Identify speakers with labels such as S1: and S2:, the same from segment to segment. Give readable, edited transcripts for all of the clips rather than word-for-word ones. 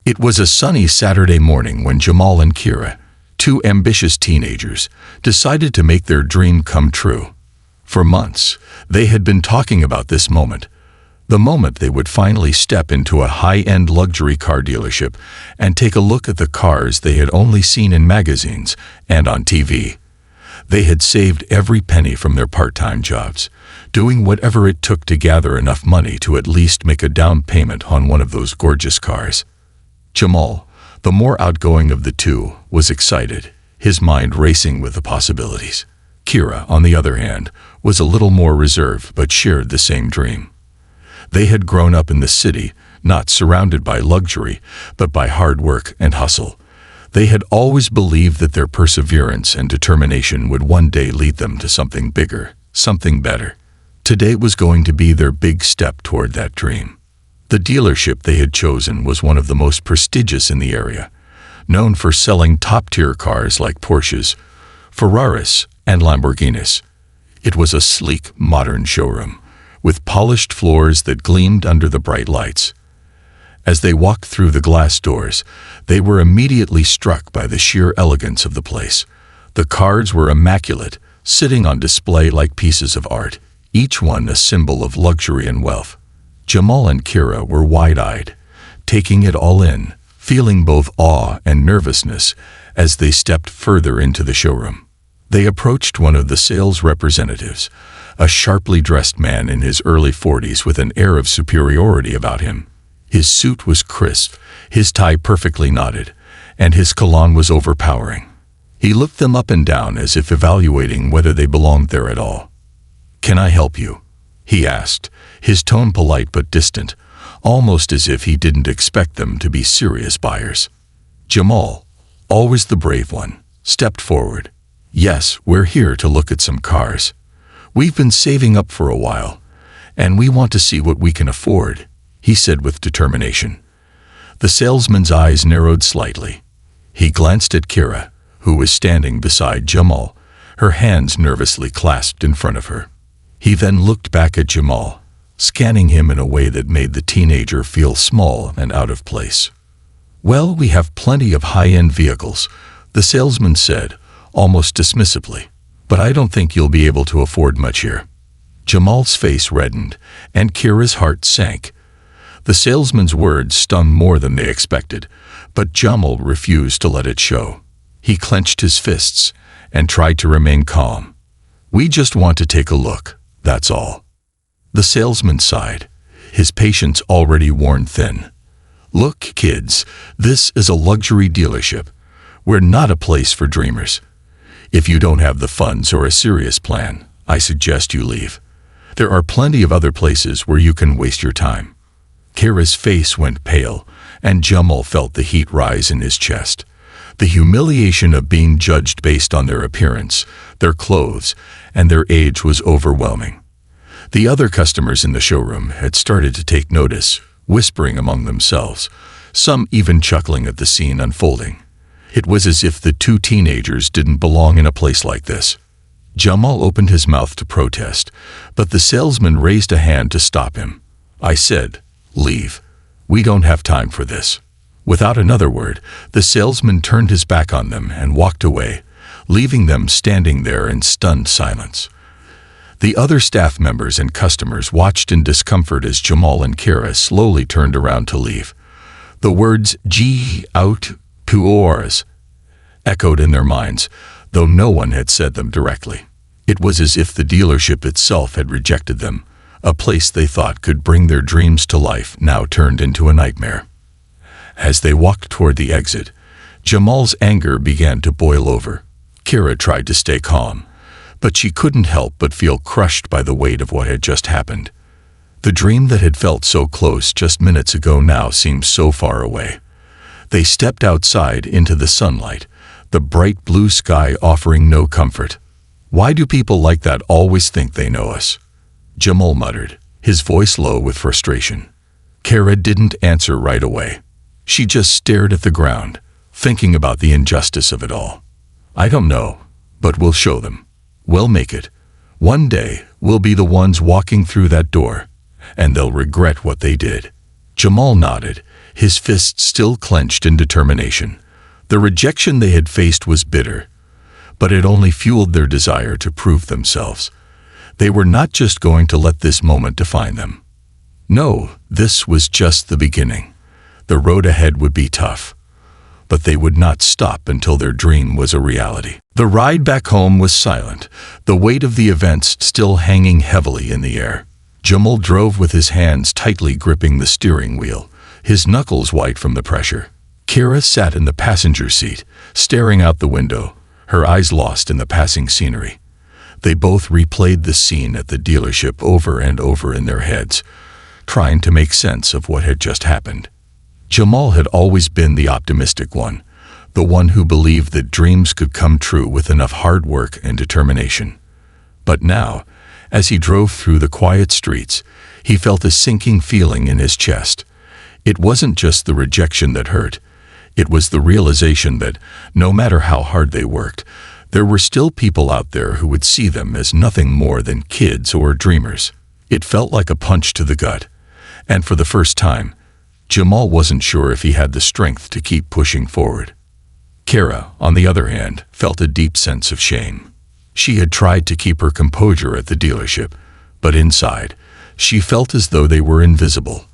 S1: It was a sunny Saturday morning when Jamal and Kira, two ambitious teenagers, decided to make their dream come true. For months, they had been talking about this moment, the moment they would finally step into a high-end luxury car dealership and take a look at the cars they had only seen in magazines and on TV. They had saved every penny from their part-time jobs, doing whatever it took to gather enough money to at least make a down payment on one of those gorgeous cars. Jamal, the more outgoing of the two, was excited, his mind racing with the possibilities. Kira, on the other hand, was a little more reserved but shared the same dream. They had grown up in the city, not surrounded by luxury, but by hard work and hustle. They had always believed that their perseverance and determination would one day lead them to something bigger, something better. Today was going to be their big step toward that dream. The dealership they had chosen was one of the most prestigious in the area, known for selling top-tier cars like Porsches, Ferraris, and Lamborghinis. It was a sleek, modern showroom, with polished floors that gleamed under the bright lights. As they walked through the glass doors, they were immediately struck by the sheer elegance of the place. The cars were immaculate, sitting on display like pieces of art, each one a symbol of luxury and wealth. Jamal and Kira were wide-eyed, taking it all in, feeling both awe and nervousness as they stepped further into the showroom. They approached one of the sales representatives, a sharply dressed man in his early 40s with an air of superiority about him. His suit was crisp, his tie perfectly knotted, and his cologne was overpowering. He looked them up and down as if evaluating whether they belonged there at all. "Can I help you?" he asked, his tone polite but distant, almost as if he didn't expect them to be serious buyers. Jamal, always the brave one, stepped forward. "Yes, we're here to look at some cars. We've been saving up for a while, and we want to see what we can afford," he said with determination. The salesman's eyes narrowed slightly. He glanced at Kira, who was standing beside Jamal, her hands nervously clasped in front of her. He then looked back at Jamal, scanning him in a way that made the teenager feel small and out of place. "Well, we have plenty of high-end vehicles," the salesman said, almost dismissively, "but I don't think you'll be able to afford much here." Jamal's face reddened, and Kira's heart sank. The salesman's words stung more than they expected, but Jamal refused to let it show. He clenched his fists and tried to remain calm. "We just want to take a look, that's all." The salesman sighed, his patience already worn thin. "Look, kids, this is a luxury dealership. We're not a place for dreamers. If you don't have the funds or a serious plan, I suggest you leave. There are plenty of other places where you can waste your time." Kira's face went pale, and Jamal felt the heat rise in his chest. The humiliation of being judged based on their appearance, their clothes, and their age was overwhelming. The other customers in the showroom had started to take notice, whispering among themselves, some even chuckling at the scene unfolding. It was as if the two teenagers didn't belong in a place like this. Jamal opened his mouth to protest, but the salesman raised a hand to stop him. "I said, leave. We don't have time for this." Without another word, the salesman turned his back on them and walked away, leaving them standing there in stunned silence. The other staff members and customers watched in discomfort as Jamal and Kira slowly turned around to leave. The words "G out to ours" echoed in their minds, though no one had said them directly. It was as if the dealership itself had rejected them. A place they thought could bring their dreams to life now turned into a nightmare. As they walked toward the exit, Jamal's anger began to boil over. Kira tried to stay calm, but she couldn't help but feel crushed by the weight of what had just happened. The dream that had felt so close just minutes ago now seemed so far away. They stepped outside into the sunlight, the bright blue sky offering no comfort. "Why do people like that always think they know us?" Jamal muttered, his voice low with frustration. Kira didn't answer right away. She just stared at the ground, thinking about the injustice of it all. "I don't know, but we'll show them. We'll make it. One day, we'll be the ones walking through that door, and they'll regret what they did." Jamal nodded, his fists still clenched in determination. The rejection they had faced was bitter, but it only fueled their desire to prove themselves. They were not just going to let this moment define them. No, this was just the beginning. The road ahead would be tough, but they would not stop until their dream was a reality. The ride back home was silent, the weight of the events still hanging heavily in the air. Jamal drove with his hands tightly gripping the steering wheel, his knuckles white from the pressure. Kira sat in the passenger seat, staring out the window, her eyes lost in the passing scenery. They both replayed the scene at the dealership over and over in their heads, trying to make sense of what had just happened. Jamal had always been the optimistic one, the one who believed that dreams could come true with enough hard work and determination. But now, as he drove through the quiet streets, he felt a sinking feeling in his chest. It wasn't just the rejection that hurt. It was the realization that, no matter how hard they worked, there were still people out there who would see them as nothing more than kids or dreamers. It felt like a punch to the gut, and for the first time, Jamal wasn't sure if he had the strength to keep pushing forward. Kara, on the other hand, felt a deep sense of shame. She had tried to keep her composure at the dealership, but inside, she felt as though they were invisible.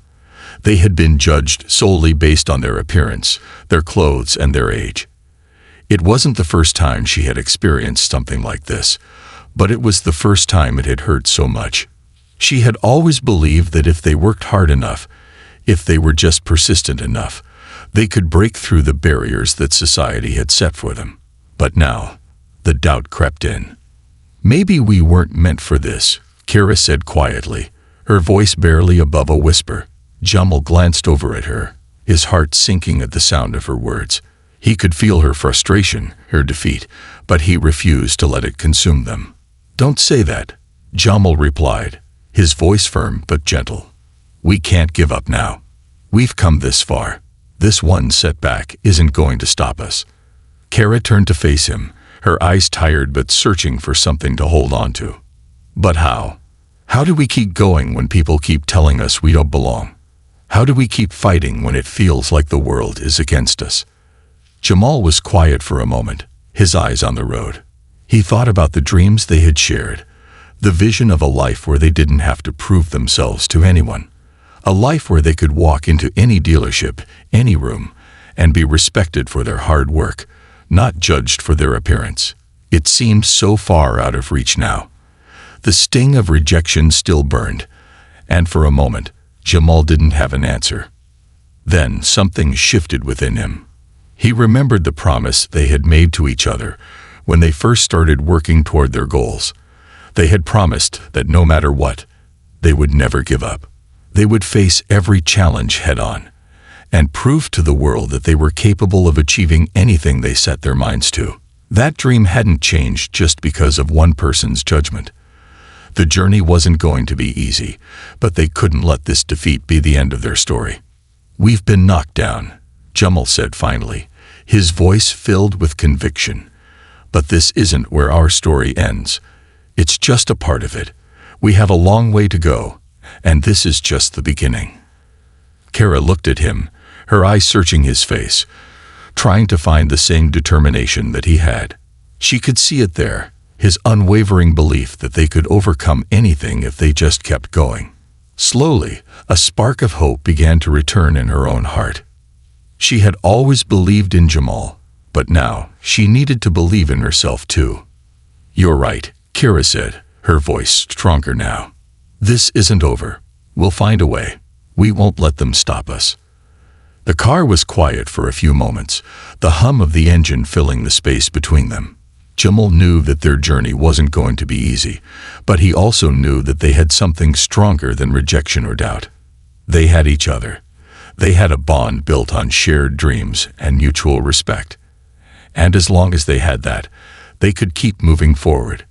S1: They had been judged solely based on their appearance, their clothes, and their age. It wasn't the first time she had experienced something like this, but it was the first time it had hurt so much. She had always believed that if they worked hard enough, if they were just persistent enough, they could break through the barriers that society had set for them. But now, the doubt crept in. "Maybe we weren't meant for this," Kira said quietly, her voice barely above a whisper. Jamal glanced over at her, his heart sinking at the sound of her words. He could feel her frustration, her defeat, but he refused to let it consume them. "Don't say that," Jamal replied, his voice firm but gentle. "We can't give up now. We've come this far. This one setback isn't going to stop us." Kara turned to face him, her eyes tired but searching for something to hold on to. "But how? How do we keep going when people keep telling us we don't belong? How do we keep fighting when it feels like the world is against us?" Jamal was quiet for a moment, his eyes on the road. He thought about the dreams they had shared, the vision of a life where they didn't have to prove themselves to anyone, a life where they could walk into any dealership, any room, and be respected for their hard work, not judged for their appearance. It seemed so far out of reach now. The sting of rejection still burned, and for a moment, Jamal didn't have an answer. Then something shifted within him. He remembered the promise they had made to each other when they first started working toward their goals. They had promised that no matter what, they would never give up. They would face every challenge head-on and prove to the world that they were capable of achieving anything they set their minds to. That dream hadn't changed just because of one person's judgment. The journey wasn't going to be easy, but they couldn't let this defeat be the end of their story. "We've been knocked down," Jamal said finally, his voice filled with conviction. "But this isn't where our story ends. It's just a part of it. We have a long way to go, and this is just the beginning." Kara looked at him, her eyes searching his face, trying to find the same determination that he had. She could see it there, his unwavering belief that they could overcome anything if they just kept going. Slowly, a spark of hope began to return in her own heart. She had always believed in Jamal, but now she needed to believe in herself too. "You're right," Kira said, her voice stronger now. "This isn't over. We'll find a way. We won't let them stop us." The car was quiet for a few moments, the hum of the engine filling the space between them. Jamal knew that their journey wasn't going to be easy, but he also knew that they had something stronger than rejection or doubt. They had each other. They had a bond built on shared dreams and mutual respect. And as long as they had that, they could keep moving forward.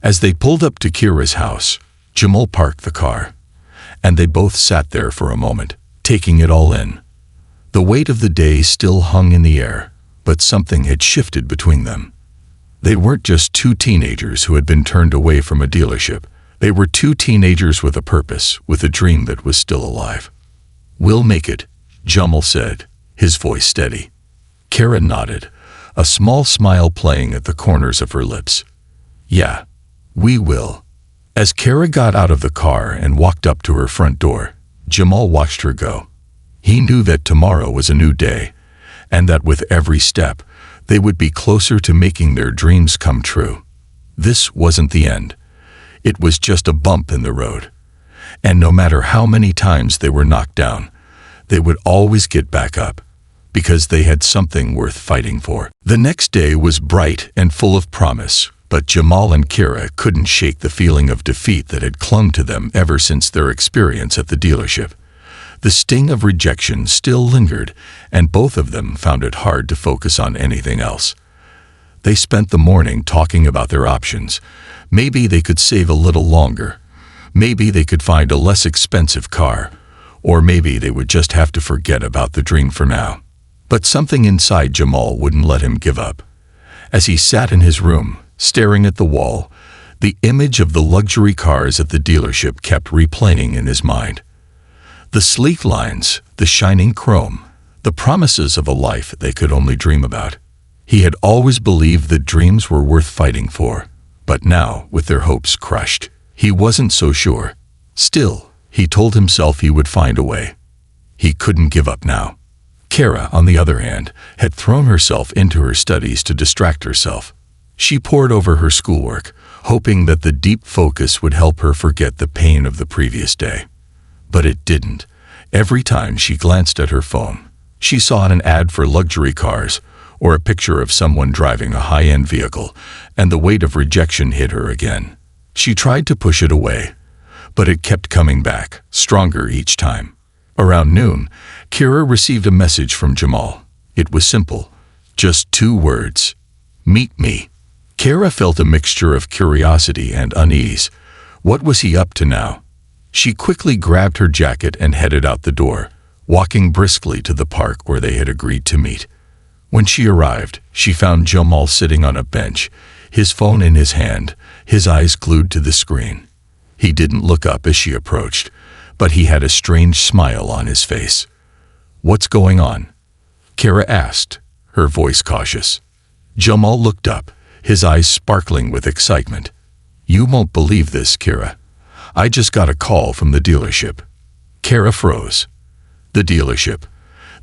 S1: As they pulled up to Kira's house, Jamal parked the car, and they both sat there for a moment, taking it all in. The weight of the day still hung in the air, but something had shifted between them. They weren't just two teenagers who had been turned away from a dealership. They were two teenagers with a purpose, with a dream that was still alive. "We'll make it," Jamal said, his voice steady. Kara nodded, a small smile playing at the corners of her lips. Yeah, we will. As Kara got out of the car and walked up to her front door, Jamal watched her go. He knew that tomorrow was a new day, and that with every step, they would be closer to making their dreams come true. This wasn't the end. It was just a bump in the road. And no matter how many times they were knocked down, they would always get back up, because they had something worth fighting for. The next day was bright and full of promise, but Jamal and Kara couldn't shake the feeling of defeat that had clung to them ever since their experience at the dealership. The sting of rejection still lingered, and both of them found it hard to focus on anything else. They spent the morning talking about their options. Maybe they could save a little longer. Maybe they could find a less expensive car. Or maybe they would just have to forget about the dream for now. But something inside Jamal wouldn't let him give up. As he sat in his room, staring at the wall, the image of the luxury cars at the dealership kept replaying in his mind. The sleek lines, the shining chrome, the promises of a life they could only dream about. He had always believed that dreams were worth fighting for, but now, with their hopes crushed, he wasn't so sure. Still, he told himself he would find a way. He couldn't give up now. Kara, on the other hand, had thrown herself into her studies to distract herself. She pored over her schoolwork, hoping that the deep focus would help her forget the pain of the previous day. But it didn't. Every time she glanced at her phone, she saw an ad for luxury cars or a picture of someone driving a high-end vehicle, and the weight of rejection hit her again. She tried to push it away, but it kept coming back, stronger each time. Around noon, Kara received a message from Jamal. It was simple, just 2 words. Meet me. Kara felt a mixture of curiosity and unease. What was he up to now? She quickly grabbed her jacket and headed out the door, walking briskly to the park where they had agreed to meet. When she arrived, she found Jamal sitting on a bench, his phone in his hand, his eyes glued to the screen. He didn't look up as she approached, but he had a strange smile on his face. What's going on? Kara asked, her voice cautious. Jamal looked up, his eyes sparkling with excitement. You won't believe this, Kara. I just got a call from the dealership. Kara froze. The dealership.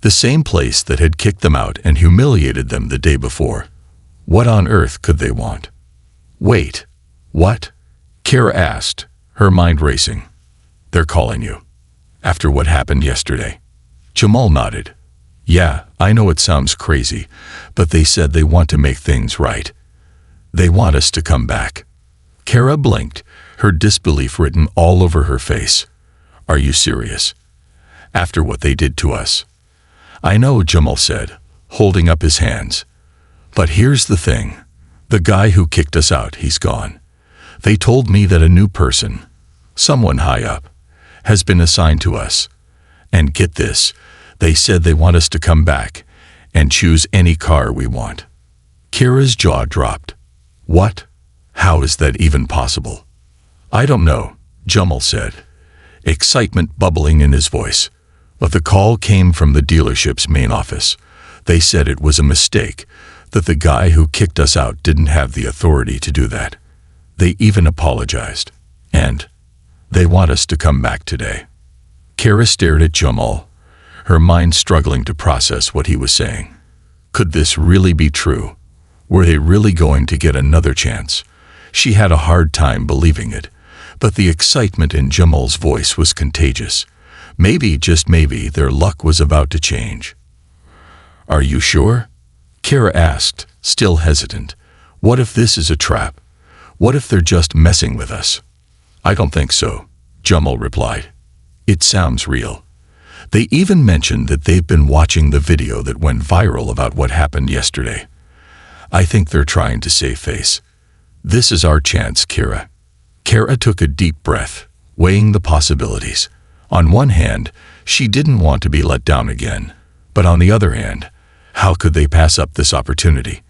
S1: The same place that had kicked them out and humiliated them the day before. What on earth could they want? Wait, what? Kara asked, her mind racing. They're calling you. After what happened yesterday. Jamal nodded. Yeah, I know it sounds crazy, but they said they want to make things right. They want us to come back. Kara blinked, her disbelief written all over her face. Are you serious? After what they did to us? I know, Jamal said, holding up his hands. But here's the thing. The guy who kicked us out, he's gone. They told me that a new person, someone high up, has been assigned to us. And get this, they said they want us to come back and choose any car we want. Kara's jaw dropped. What? How is that even possible? I don't know, Jamal said, excitement bubbling in his voice. But the call came from the dealership's main office. They said it was a mistake, that the guy who kicked us out didn't have the authority to do that. They even apologized. And they want us to come back today. Kara stared at Jamal, her mind struggling to process what he was saying. Could this really be true? Were they really going to get another chance? She had a hard time believing it, but the excitement in Jamal's voice was contagious. Maybe, just maybe, their luck was about to change. Are you sure? Kara asked, still hesitant. What if this is a trap? What if they're just messing with us? I don't think so, Jamal replied. It sounds real. They even mentioned that they've been watching the video that went viral about what happened yesterday. I think they're trying to save face. This is our chance, Kara. Kara took a deep breath, weighing the possibilities. On one hand, she didn't want to be let down again, but on the other hand, how could they pass up this opportunity?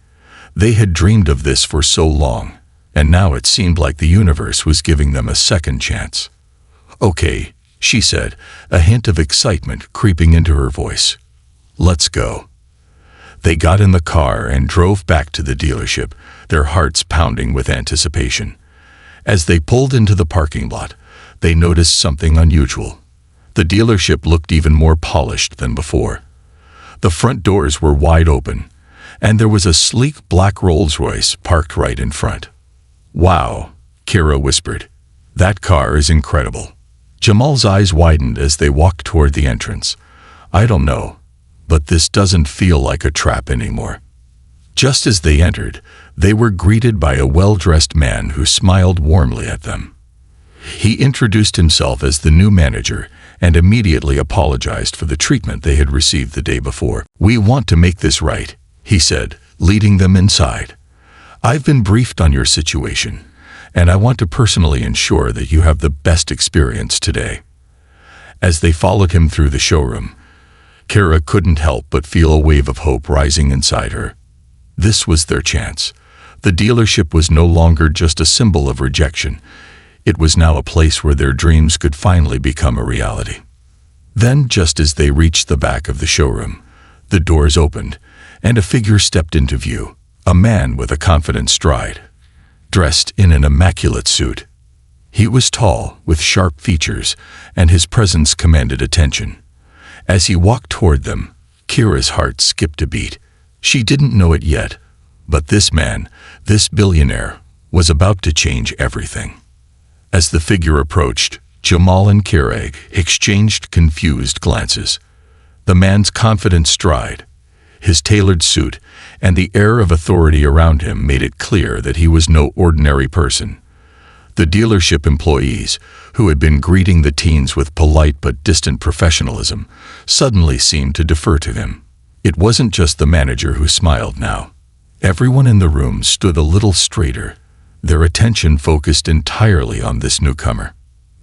S1: They had dreamed of this for so long, and now it seemed like the universe was giving them a second chance. Okay, she said, a hint of excitement creeping into her voice. "Let's go." They got in the car and drove back to the dealership, their hearts pounding with anticipation. As they pulled into the parking lot, they noticed something unusual. The dealership looked even more polished than before. The front doors were wide open, and there was a sleek black Rolls-Royce parked right in front. "Wow," Kira whispered. "That car is incredible." Jamal's eyes widened as they walked toward the entrance. "I don't know, but this doesn't feel like a trap anymore." Just as they entered, they were greeted by a well-dressed man who smiled warmly at them. He introduced himself as the new manager and immediately apologized for the treatment they had received the day before. "We want to make this right," he said, leading them inside. "I've been briefed on your situation, and I want to personally ensure that you have the best experience today." As they followed him through the showroom, Kara couldn't help but feel a wave of hope rising inside her. This was their chance. The dealership was no longer just a symbol of rejection. It was now a place where their dreams could finally become a reality. Then, just as they reached the back of the showroom, the doors opened, and a figure stepped into view, a man with a confident stride, dressed in an immaculate suit. He was tall, with sharp features, and his presence commanded attention. As he walked toward them, Kira's heart skipped a beat. She didn't know it yet, but this man, this billionaire, was about to change everything. As the figure approached, Jamal and Kira exchanged confused glances. The man's confident stride, his tailored suit, and the air of authority around him made it clear that he was no ordinary person. The dealership employees, who had been greeting the teens with polite but distant professionalism, suddenly seemed to defer to him. It wasn't just the manager who smiled now. Everyone in the room stood a little straighter, their attention focused entirely on this newcomer.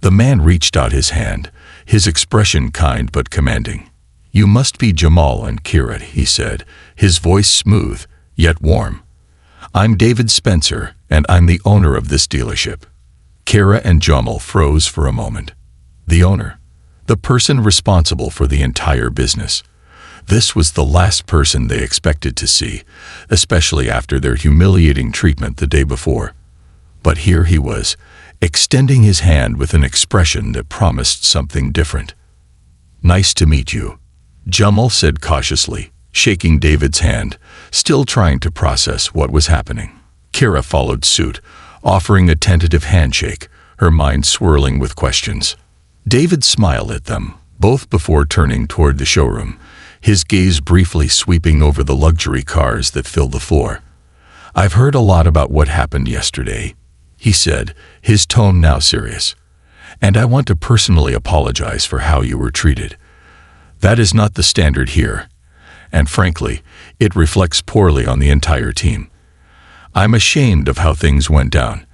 S1: The man reached out his hand, his expression kind but commanding. "You must be Jamal and Kira," he said, his voice smooth, yet warm. "I'm David Spencer, and I'm the owner of this dealership." Kira and Jamal froze for a moment. The owner, the person responsible for the entire business. This was the last person they expected to see, especially after their humiliating treatment the day before. But here he was, extending his hand with an expression that promised something different. "Nice to meet you," Jamal said cautiously, shaking David's hand, still trying to process what was happening. Kira followed suit, offering a tentative handshake, her mind swirling with questions. David smiled at them, both before turning toward the showroom, his gaze briefly sweeping over the luxury cars that filled the floor. "I've heard a lot about what happened yesterday," he said, his tone now serious. "And I want to personally apologize for how you were treated. That is not the standard here, and frankly, it reflects poorly on the entire team. I'm ashamed of how things went down,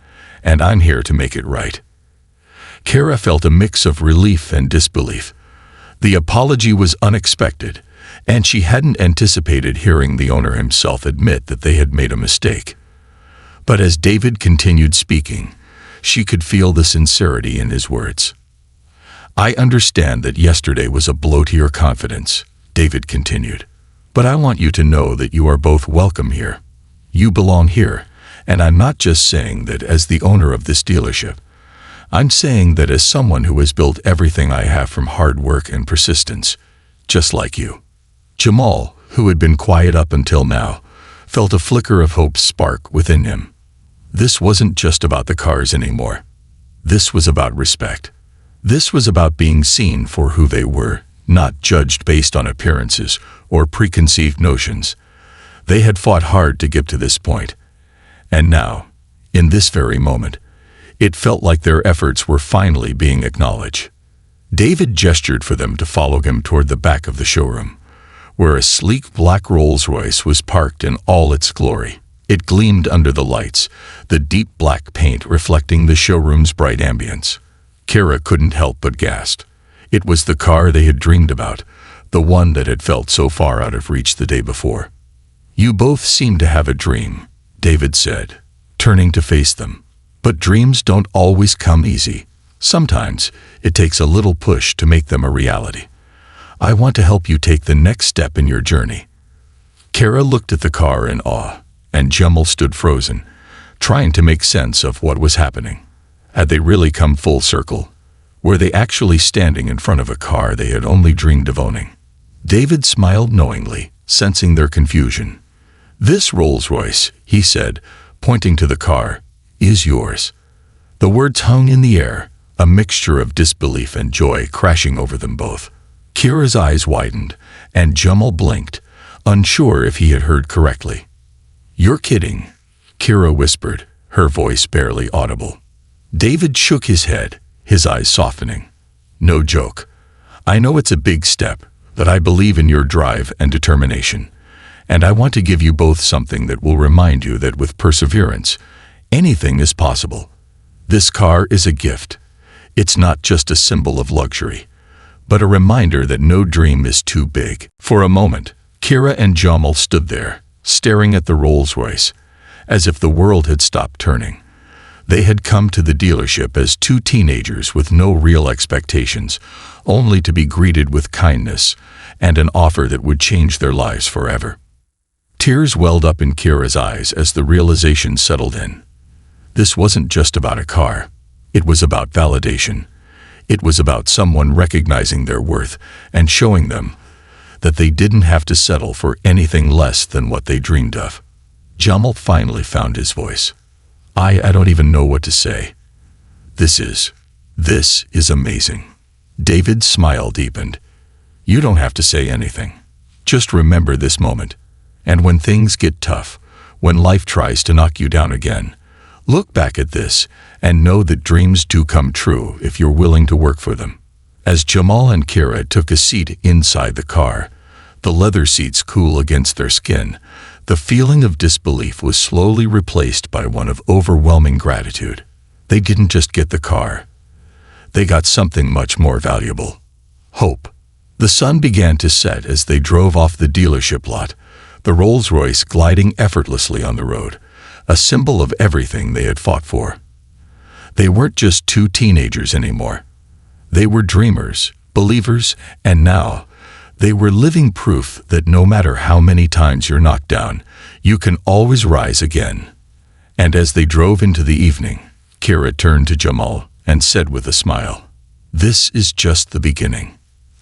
S1: and I'm here to make it right." Kara felt a mix of relief and disbelief. The apology was unexpected, and she hadn't anticipated hearing the owner himself admit that they had made a mistake. But as David continued speaking, she could feel the sincerity in his words. "I understand that yesterday was a blow to your confidence," David continued, "but I want you to know that you are both welcome here. You belong here, and I'm not just saying that as the owner of this dealership. I'm saying that as someone who has built everything I have from hard work and persistence, just like you." Jamal, who had been quiet up until now, felt a flicker of hope spark within him. This wasn't just about the cars anymore. This was about respect. This was about being seen for who they were, not judged based on appearances or preconceived notions. They had fought hard to get to this point, and now, in this very moment, it felt like their efforts were finally being acknowledged. David gestured for them to follow him toward the back of the showroom, where a sleek black Rolls-Royce was parked in all its glory. It gleamed under the lights, the deep black paint reflecting the showroom's bright ambience. Kara couldn't help but gasp. It was the car they had dreamed about, the one that had felt so far out of reach the day before. "You both seem to have a dream," David said, turning to face them. "But dreams don't always come easy. Sometimes it takes a little push to make them a reality. I want to help you take the next step in your journey." Kara looked at the car in awe, and Jamal stood frozen, trying to make sense of what was happening. Had they really come full circle? Were they actually standing in front of a car they had only dreamed of owning? David smiled knowingly, sensing their confusion. "This Rolls-Royce," he said, pointing to the car, "is yours." The words hung in the air, a mixture of disbelief and joy crashing over them both. Kira's eyes widened, and Jamal blinked, unsure if he had heard correctly. "You're kidding," Kira whispered, her voice barely audible. David shook his head, his eyes softening. "No joke. I know it's a big step, but I believe in your drive and determination. And I want to give you both something that will remind you that with perseverance, anything is possible. This car is a gift. It's not just a symbol of luxury, but a reminder that no dream is too big." For a moment, Kira and Jamal stood there, staring at the Rolls-Royce, as if the world had stopped turning. They had come to the dealership as two teenagers with no real expectations, only to be greeted with kindness and an offer that would change their lives forever. Tears welled up in Kira's eyes as the realization settled in. This wasn't just about a car. It was about validation. It was about someone recognizing their worth and showing them that they didn't have to settle for anything less than what they dreamed of. Jamal finally found his voice. I don't even know what to say. This is amazing." David's smile deepened. "You don't have to say anything. Just remember this moment. And when things get tough, when life tries to knock you down again, look back at this and know that dreams do come true if you're willing to work for them." As Jamal and Kira took a seat inside the car, the leather seats cool against their skin, the feeling of disbelief was slowly replaced by one of overwhelming gratitude. They didn't just get the car. They got something much more valuable: hope. The sun began to set as they drove off the dealership lot, the Rolls-Royce gliding effortlessly on the road, a symbol of everything they had fought for. They weren't just two teenagers anymore. They were dreamers, believers, and now they were living proof that no matter how many times you're knocked down, you can always rise again. And as they drove into the evening, Kira turned to Jamal and said with a smile, "This is just the beginning."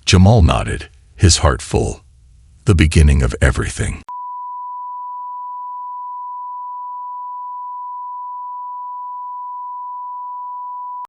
S1: Jamal nodded, his heart full. The beginning of everything.